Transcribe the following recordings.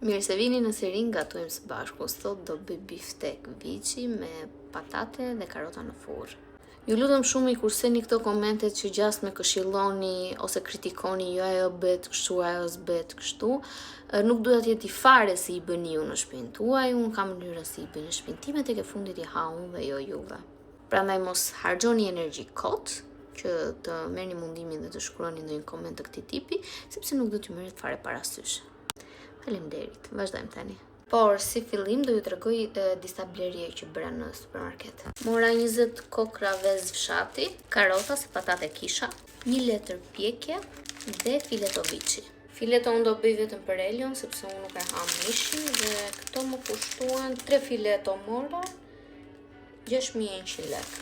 Mirë se vini në serin gatojmë së bashku. Sot do bëj biftek viçi me patate dhe karota në furrë. Ju lutem shumë i kurseni këto komentet që gjasë me këshilloni ose kritikoni, jo ajo bëhet kështu, ajo s'bëhet kështu. Nuk duhet të jeti fare si i bëni ju në shtëpinë tuaj, unë kam mënyra si i bëj në shtëpinë time, tek e fundit i ha unë dhe jo juve. Prandaj mos harxhoni energji kot, që të merrni mundimin dhe të shkruani ndonjë koment të këtij tipi, sepse nuk do t'ju merret fare parasysh. Faleminderit, vazhdojmë tani. Por si fillim do ju tregoj disa blerje që bëra në supermarket. Mora 20 kokra vezë fshati, karota se patate kisha, 1 letër pjekje dhe fileto viçi. Fileto unë do bëj vetëm për Elion sepse unë nuk e ha mishin dhe këto më kushtuan 3 fileto mora 6100 lekë.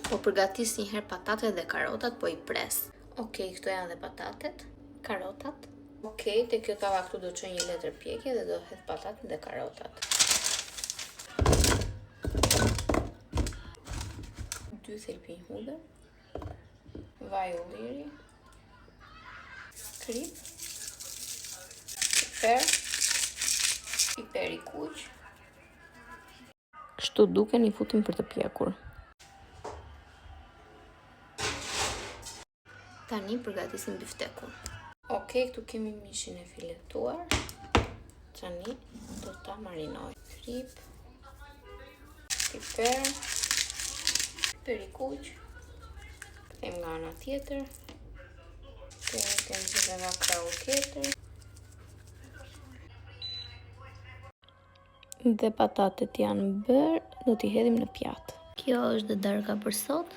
Po përgatis një herë patatet dhe karotat, po i pres. Okej, këto janë dhe patatet, karotat. Okej, te kjo tava këtu do çoj 1 letër pjekje dhe do hedh patatet dhe karotat. 2 thelpinj hudër, vaj ulliri, krip, piper i kuq. Kështu duken, i futim për të pjekur. Tani përgatisim biftekun. Okej, këtu kemi mishin e filetuar. Tani do ta marinoj. Krip, piper i kuq. Kthejmë nga ana tjetër. Kemi dhe nga krau tjetër. Dhe patatet janë bërë, do t'i hedhim në pjatë. Kjo është dhe darka për sot.